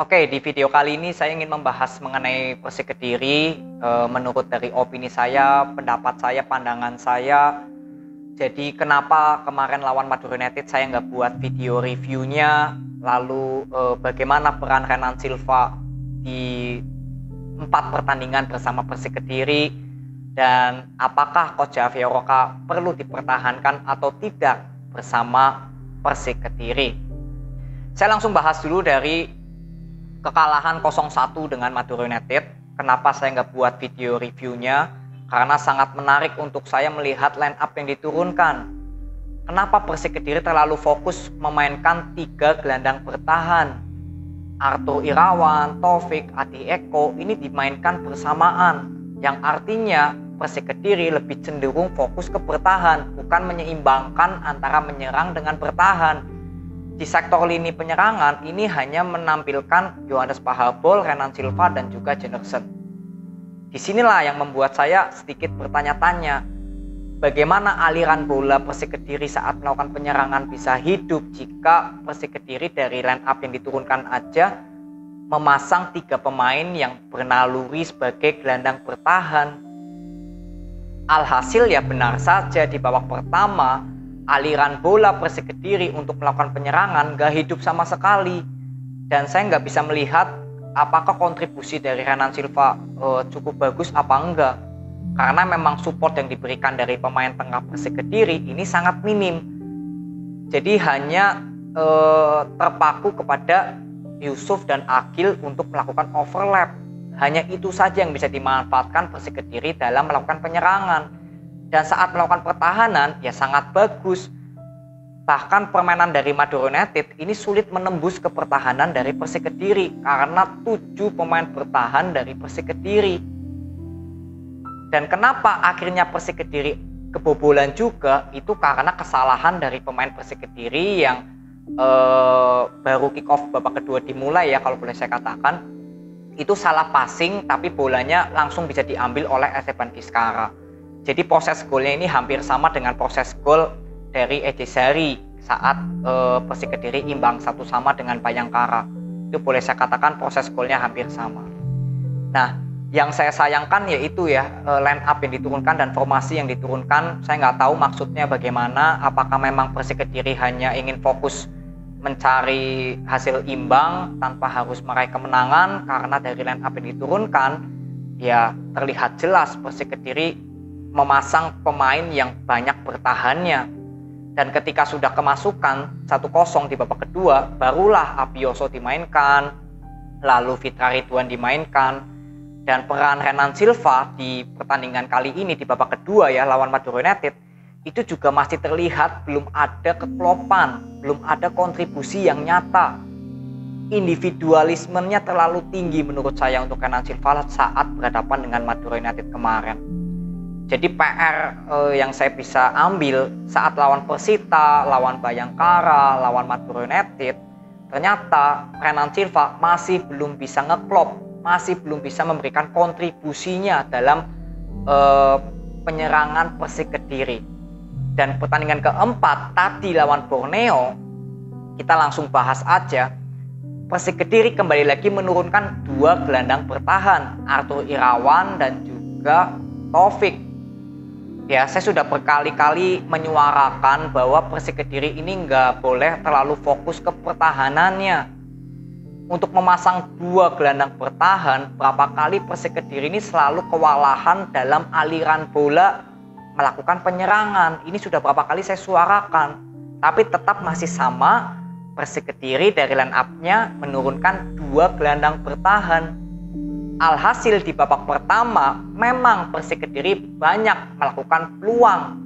Oke, di video kali ini saya ingin membahas mengenai Persik Kediri. Menurut dari opini saya, pendapat saya, pandangan saya. Jadi kenapa kemarin lawan Madura United saya nggak buat video reviewnya. Lalu bagaimana peran Renan Silva di 4 pertandingan bersama Persik Kediri. Dan apakah Coach Javier Roca perlu dipertahankan atau tidak bersama Persik Kediri. Saya langsung bahas dulu dari kekalahan 0-1 dengan Madura United. Kenapa saya nggak buat video reviewnya? Karena sangat menarik untuk saya melihat line up yang diturunkan. Kenapa Persik Kediri terlalu fokus memainkan 3 gelandang bertahan? Arthur Irawan, Taufik, Adi Eko ini dimainkan bersamaan. Yang artinya Persik Kediri lebih cenderung fokus ke bertahan, bukan menyeimbangkan antara menyerang dengan bertahan. Di sektor lini penyerangan ini hanya menampilkan Yohannes Pahabol, Renan Silva, dan juga Jennerson. Disinilah yang membuat saya sedikit bertanya-tanya, bagaimana aliran bola Persik Kediri saat melakukan penyerangan bisa hidup jika Persik Kediri dari line up yang diturunkan aja memasang 3 pemain yang bernaluri sebagai gelandang bertahan. Alhasil ya benar saja di babak pertama aliran bola Persik Kediri untuk melakukan penyerangan gak hidup sama sekali. Dan saya nggak bisa melihat apakah kontribusi dari Renan Silva cukup bagus apa enggak. Karena memang support yang diberikan dari pemain tengah Persik Kediri ini sangat minim. Jadi hanya terpaku kepada Yusuf dan Akil untuk melakukan overlap. Hanya itu saja yang bisa dimanfaatkan Persik Kediri dalam melakukan penyerangan. Dan saat melakukan pertahanan ya sangat bagus. Bahkan permainan dari Madura United ini sulit menembus ke pertahanan dari Persik Kediri karena 7 pemain bertahan dari Persik Kediri. Dan kenapa akhirnya Persik Kediri kebobolan juga itu karena kesalahan dari pemain Persik Kediri yang baru kick off babak kedua dimulai ya kalau boleh saya katakan. Itu salah passing tapi bolanya langsung bisa diambil oleh Esteban Vizcarra. Jadi proses golnya ini hampir sama dengan proses gol dari Ejezari saat Persik Kediri imbang 1-1 dengan Bayangkara. Itu boleh saya katakan proses golnya hampir sama. Nah, yang saya sayangkan yaitu ya line up yang diturunkan dan formasi yang diturunkan. Saya nggak tahu maksudnya bagaimana. Apakah memang Persik Kediri hanya ingin fokus mencari hasil imbang tanpa harus meraih kemenangan? Karena dari line up yang diturunkan ya terlihat jelas Persik Kediri memasang pemain yang banyak bertahannya. Dan ketika sudah kemasukan 1-0 di babak kedua, barulah Abioso dimainkan, lalu Fitra Ridwan dimainkan, dan peran Renan Silva di pertandingan kali ini di babak kedua ya lawan Madura United itu juga masih terlihat belum ada kekelopan, belum ada kontribusi yang nyata. Individualismenya terlalu tinggi menurut saya untuk Renan Silva saat berhadapan dengan Madura United kemarin. Jadi PR yang saya bisa ambil saat lawan Persita, lawan Bayangkara, lawan Madura United, ternyata Renan Silva masih belum bisa ngeklop, masih belum bisa memberikan kontribusinya dalam penyerangan Persik Kediri. Dan pertandingan keempat tadi lawan Borneo, kita langsung bahas aja. Persik Kediri kembali lagi menurunkan 2 gelandang bertahan, Arthur Irawan dan juga Taufik. Ya, saya sudah berkali-kali menyuarakan bahwa Persik Kediri ini nggak boleh terlalu fokus ke pertahanannya. Untuk memasang 2 gelandang bertahan, berapa kali Persik Kediri ini selalu kewalahan dalam aliran bola melakukan penyerangan. Ini sudah berapa kali saya suarakan. Tapi tetap masih sama, Persik Kediri dari line up-nya menurunkan 2 gelandang bertahan. Alhasil di babak pertama memang Persik Kediri banyak melakukan peluang.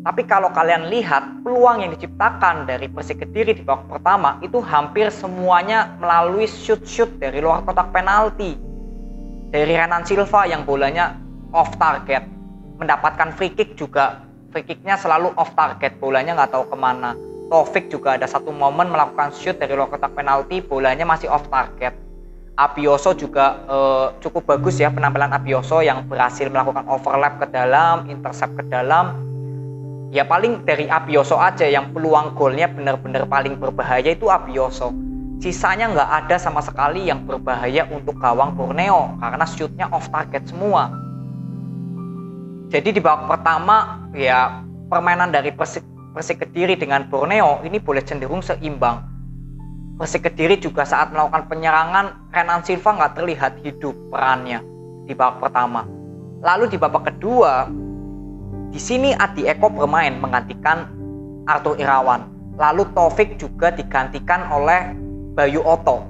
Tapi kalau kalian lihat peluang yang diciptakan dari Persik Kediri di babak pertama itu hampir semuanya melalui shoot dari luar kotak penalti. Dari Renan Silva yang bolanya off target. Mendapatkan free kick juga, free kicknya selalu off target, bolanya nggak tahu kemana. Taufik juga ada satu momen melakukan shoot dari luar kotak penalti, bolanya masih off target. Abioso juga cukup bagus ya penampilan Abioso yang berhasil melakukan overlap ke dalam, intercept ke dalam. Ya paling dari Abioso aja yang peluang golnya benar-benar paling berbahaya itu Abioso. Sisanya nggak ada sama sekali yang berbahaya untuk gawang Borneo karena shootnya off target semua. Jadi di babak pertama ya permainan dari Persik Kediri dengan Borneo ini boleh cenderung seimbang. Persik Kediri juga saat melakukan penyerangan, Renan Silva nggak terlihat hidup perannya di babak pertama. Lalu di babak kedua, di sini Adi Eko bermain menggantikan Arthur Irawan. Lalu Taufik juga digantikan oleh Bayu Otto.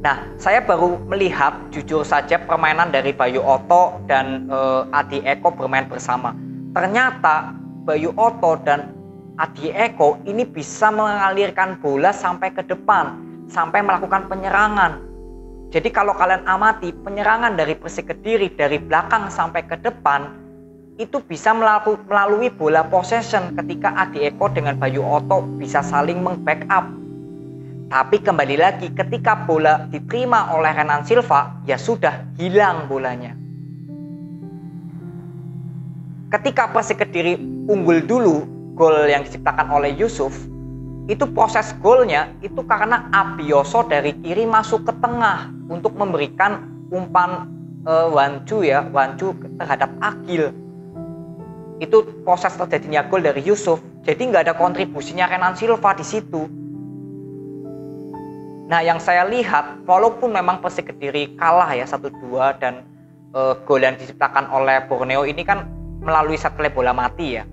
Nah, saya baru melihat jujur saja permainan dari Bayu Otto dan Adi Eko bermain bersama. Ternyata Bayu Otto dan Adi Eko ini bisa mengalirkan bola sampai ke depan, sampai melakukan penyerangan. Jadi kalau kalian amati penyerangan dari Persik Kediri dari belakang sampai ke depan itu bisa melalui bola possession ketika Adi Eko dengan Bayu Otto bisa saling meng-backup. Tapi kembali lagi ketika bola diterima oleh Renan Silva ya sudah hilang bolanya. Ketika Persik Kediri unggul dulu gol yang diciptakan oleh Yusuf, itu proses golnya itu karena Abioso dari kiri masuk ke tengah untuk memberikan umpan wancu terhadap Akil. Itu proses terjadinya gol dari Yusuf. Jadi nggak ada kontribusinya Renan Silva di situ. Nah, yang saya lihat walaupun memang Persik Kediri kalah ya 1-2 dan gol yang diciptakan oleh Borneo ini kan melalui set play bola mati ya.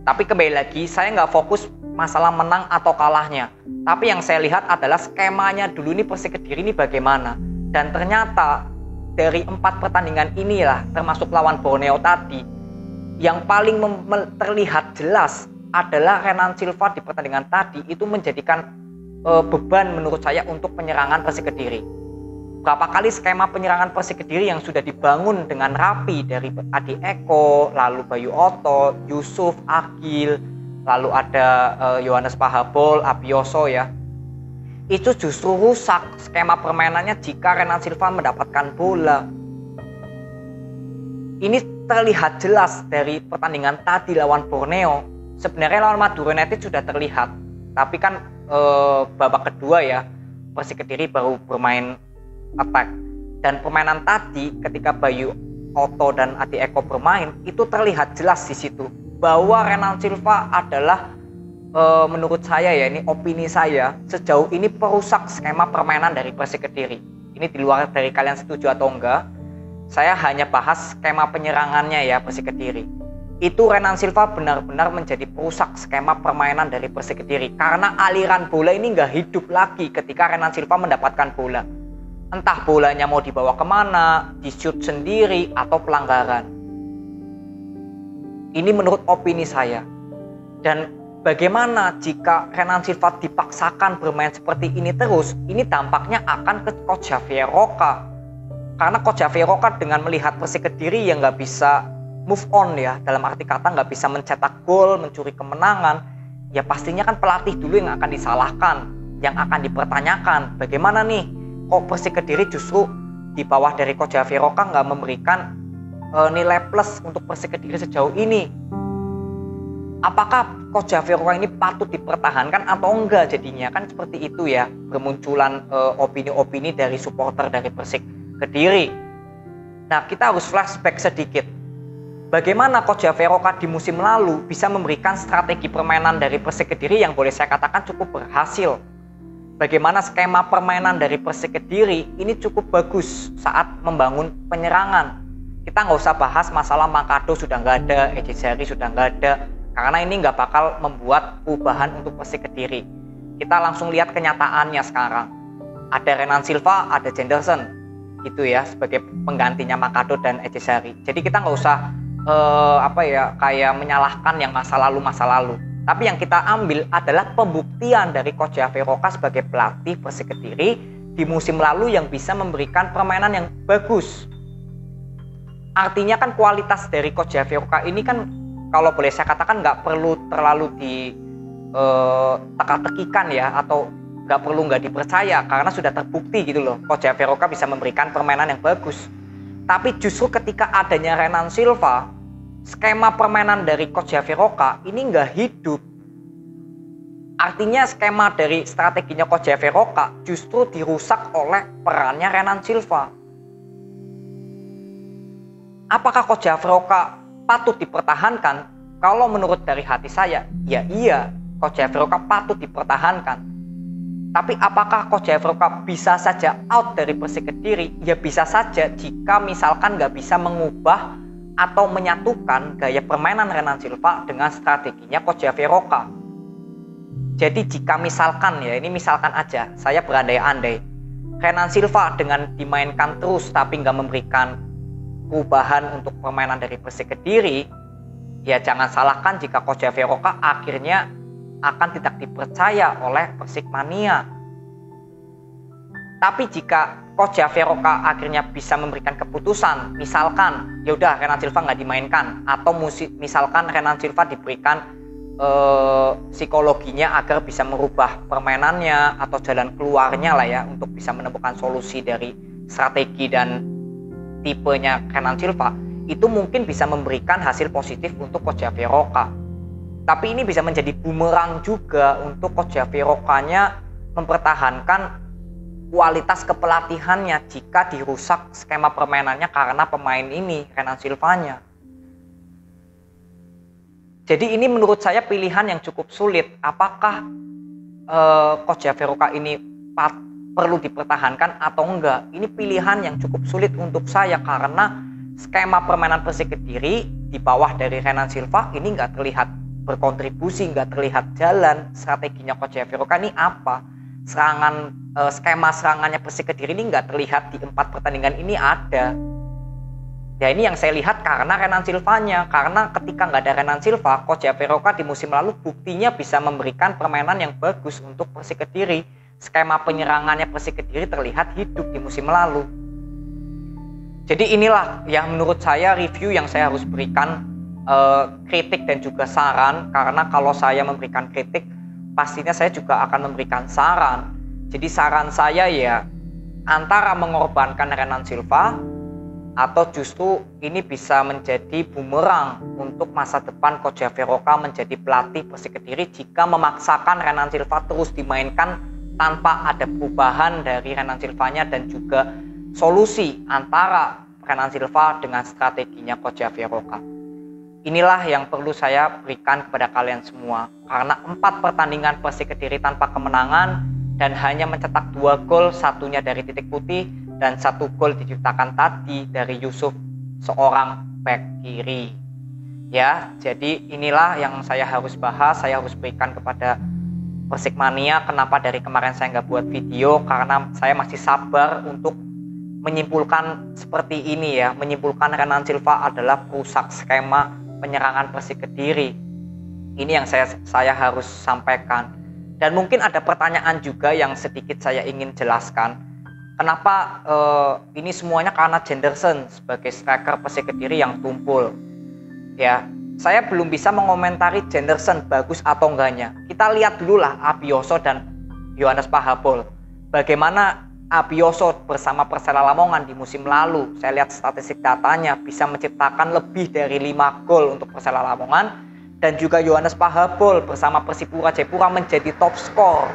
Tapi kembali lagi saya nggak fokus masalah menang atau kalahnya. Tapi yang saya lihat adalah skemanya dulu ini Persik Kediri ini bagaimana. Dan ternyata dari 4 pertandingan inilah termasuk lawan Borneo tadi, yang paling terlihat jelas adalah Renan Silva di pertandingan tadi itu menjadikan beban menurut saya untuk penyerangan Persik Kediri. Berapa kali skema penyerangan Persik Kediri yang sudah dibangun dengan rapi dari Adi Eko, lalu Bayu Otto, Yusuf, Akil, lalu ada Yohanes Pahabol, Abioso ya. Itu justru rusak skema permainannya jika Renan Silva mendapatkan bola. Ini terlihat jelas dari pertandingan tadi lawan Borneo. Sebenarnya lawan Madura United sudah terlihat, tapi kan babak kedua ya Persik Kediri baru bermain attack. Dan permainan tadi ketika Bayu Otto dan Adi Eko bermain itu terlihat jelas di situ bahwa Renan Silva adalah menurut saya ya, ini opini saya, sejauh ini perusak skema permainan dari Persik Kediri. Ini di luar dari kalian setuju atau enggak, saya hanya bahas skema penyerangannya ya Persik Kediri. Itu Renan Silva benar-benar menjadi perusak skema permainan dari Persik Kediri karena aliran bola ini nggak hidup lagi ketika Renan Silva mendapatkan bola. Entah bolanya mau dibawa kemana, di-shoot sendiri, atau pelanggaran. Ini menurut opini saya. Dan bagaimana jika Renan Silva dipaksakan bermain seperti ini terus, ini dampaknya akan ke Coach Javier Roca. Karena Coach Javier Roca dengan melihat Persik Kediri yang nggak bisa move on ya, dalam arti kata nggak bisa mencetak gol, mencuri kemenangan, ya pastinya kan pelatih dulu yang akan disalahkan, yang akan dipertanyakan. Bagaimana nih? Kok Persik Kediri justru di bawah dari Coach Javier Roca nggak memberikan nilai plus untuk Persik Kediri sejauh ini? Apakah Coach Javier Roca ini patut dipertahankan atau enggak jadinya? Kan seperti itu ya, bermunculan opini-opini dari supporter dari Persik Kediri. Nah, kita harus flashback sedikit. Bagaimana Coach Javier Roca di musim lalu bisa memberikan strategi permainan dari Persik Kediri yang boleh saya katakan cukup berhasil. Bagaimana skema permainan dari Persik Kediri ini cukup bagus saat membangun penyerangan. Kita nggak usah bahas masalah Makado sudah nggak ada, Ejizari sudah nggak ada, karena ini nggak bakal membuat perubahan untuk Persik Kediri. Kita langsung lihat kenyataannya sekarang. Ada Renan Silva, ada Jenderson, gitu ya, sebagai penggantinya Makado dan Ejizari. Jadi kita nggak usah kayak menyalahkan yang masa lalu. Tapi yang kita ambil adalah pembuktian dari Coach Javier Roca sebagai pelatih Persik Kediri di musim lalu yang bisa memberikan permainan yang bagus. Artinya kan kualitas dari Coach Javier Roca ini kan kalau boleh saya katakan nggak perlu terlalu teka-tekikan ya, atau nggak dipercaya karena sudah terbukti gitu loh. Coach Javier Roca bisa memberikan permainan yang bagus. Tapi justru ketika adanya Renan Silva, skema permainan dari Coach Javier Roca ini nggak hidup. Artinya skema dari strateginya Coach Javier Roca justru dirusak oleh perannya Renan Silva. Apakah Coach Javier Roca patut dipertahankan? Kalau menurut dari hati saya, ya iya, Coach Javier Roca patut dipertahankan. Tapi apakah Coach Javier Roca bisa saja out dari Persik Kediri? Ya bisa saja jika misalkan nggak bisa mengubah atau menyatukan gaya permainan Renan Silva dengan strateginya Coach Javier Roca. Jadi jika misalkan ya, ini misalkan aja, saya berandai-andai, Renan Silva dengan dimainkan terus tapi nggak memberikan perubahan untuk permainan dari Persik Kediri, ya jangan salahkan jika Coach Javier Roca akhirnya akan tidak dipercaya oleh Persikmania. Tapi jika Coach Javier Roca akhirnya bisa memberikan keputusan, misalkan ya udah Renan Silva nggak dimainkan, atau misalkan Renan Silva diberikan psikologinya agar bisa merubah permainannya atau jalan keluarnya lah ya untuk bisa menemukan solusi dari strategi dan tipenya Renan Silva, itu mungkin bisa memberikan hasil positif untuk Coach Javier Roca. Tapi ini bisa menjadi bumerang juga untuk Coach Javier Roca-nya mempertahankan kualitas kepelatihannya jika dirusak skema permainannya karena pemain ini, Renan Silvanya. Jadi ini menurut saya pilihan yang cukup sulit. Apakah Coach Javier Roca ini perlu dipertahankan atau enggak? Ini pilihan yang cukup sulit untuk saya karena skema permainan Persik Kediri di bawah dari Renan Silva ini nggak terlihat berkontribusi, nggak terlihat jalan. Strateginya Coach Javier Roca ini apa? Skema serangannya Persik Kediri ini nggak terlihat di 4 pertandingan ini ada. Ya ini yang saya lihat karena Renan Silvanya. Karena ketika nggak ada Renan Silva, Coach Javier Roca di musim lalu buktinya bisa memberikan permainan yang bagus untuk Persik Kediri. Skema penyerangannya Persik Kediri terlihat hidup di musim lalu. Jadi inilah yang menurut saya review yang saya harus berikan, kritik dan juga saran. Karena kalau saya memberikan kritik, pastinya saya juga akan memberikan saran. Jadi saran saya ya antara mengorbankan Renan Silva atau justru ini bisa menjadi bumerang untuk masa depan Coach Javier Roca menjadi pelatih Persik Kediri jika memaksakan Renan Silva terus dimainkan tanpa ada perubahan dari Renan Silvanya dan juga solusi antara Renan Silva dengan strateginya Coach Javier Roca. Inilah yang perlu saya berikan kepada kalian semua, karena 4 pertandingan Persik Kediri tanpa kemenangan dan hanya mencetak 2 gol, satunya dari Titik Putih dan 1 gol diciptakan tadi dari Yusuf, seorang bek kiri. Ya, jadi inilah yang saya harus bahas, saya harus berikan kepada Persikmania. Kenapa dari kemarin saya nggak buat video? Karena saya masih sabar untuk menyimpulkan seperti ini ya, menyimpulkan Renan Silva adalah perusak skema penyerangan Persik Kediri. Ini yang saya harus sampaikan. Dan mungkin ada pertanyaan juga yang sedikit saya ingin jelaskan. Kenapa ini semuanya karena Jenderson sebagai striker Persik Kediri yang tumpul. Ya, saya belum bisa mengomentari Jenderson bagus atau enggaknya. Kita lihat dulu lah Abioso dan Yohanes Pahabol. Bagaimana Abioso bersama Persela Lamongan di musim lalu. Saya lihat statistik datanya bisa menciptakan lebih dari 5 gol untuk Persela Lamongan. Dan juga Yohanes Pahabol bersama Persipura Jayapura menjadi top skor.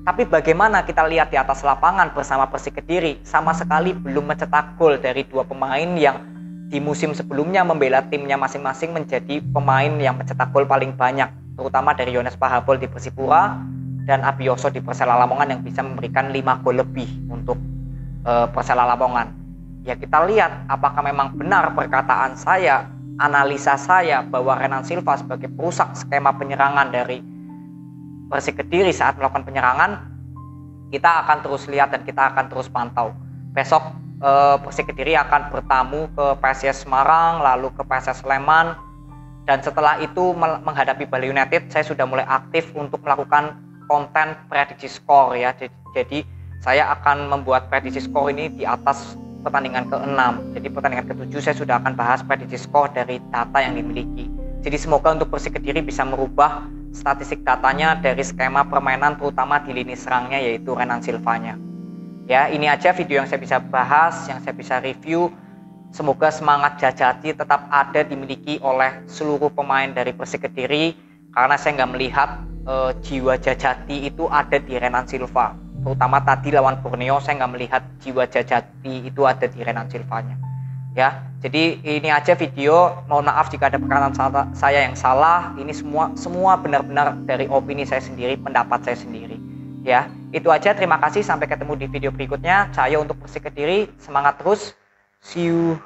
Tapi bagaimana kita lihat di atas lapangan bersama Persik Kediri, sama sekali belum mencetak gol dari 2 pemain yang di musim sebelumnya membela timnya masing-masing menjadi pemain yang mencetak gol paling banyak, terutama dari Yohanes Pahabol di Persipura dan Abioso di Persela Lamongan yang bisa memberikan 5 gol lebih untuk Persela Lamongan. Ya kita lihat apakah memang benar perkataan saya, analisa saya bahwa Renan Silva sebagai perusak skema penyerangan dari Persik Kediri saat melakukan penyerangan. Kita akan terus lihat dan kita akan terus pantau. Besok Persik Kediri akan bertamu ke PSIS Semarang, lalu ke PSS Sleman, dan setelah itu menghadapi Bali United. Saya sudah mulai aktif untuk melakukan konten prediksi skor ya. Jadi saya akan membuat prediksi skor ini di atas pertandingan ke-6. Jadi pertandingan ke-7 saya sudah akan bahas prediksi skor dari data yang dimiliki. Jadi semoga untuk Persik Kediri bisa merubah statistik datanya dari skema permainan terutama di lini serangnya yaitu Renan Silvanya. Ya, ini aja video yang saya bisa bahas, yang saya bisa review. Semoga semangat jajati tetap ada dimiliki oleh seluruh pemain dari Persik Kediri, karena saya nggak melihat jiwa jajati itu ada di Renan Silva. Terutama tadi lawan Borneo, saya nggak melihat jiwa jajati itu ada di Renan Silvanya. Ya, jadi ini aja video. Mohon maaf jika ada perkataan saya yang salah. Ini semua benar-benar dari opini saya sendiri, pendapat saya sendiri. Ya, itu aja. Terima kasih. Sampai ketemu di video berikutnya. Cahyo untuk Persik Kediri. Semangat terus. See you.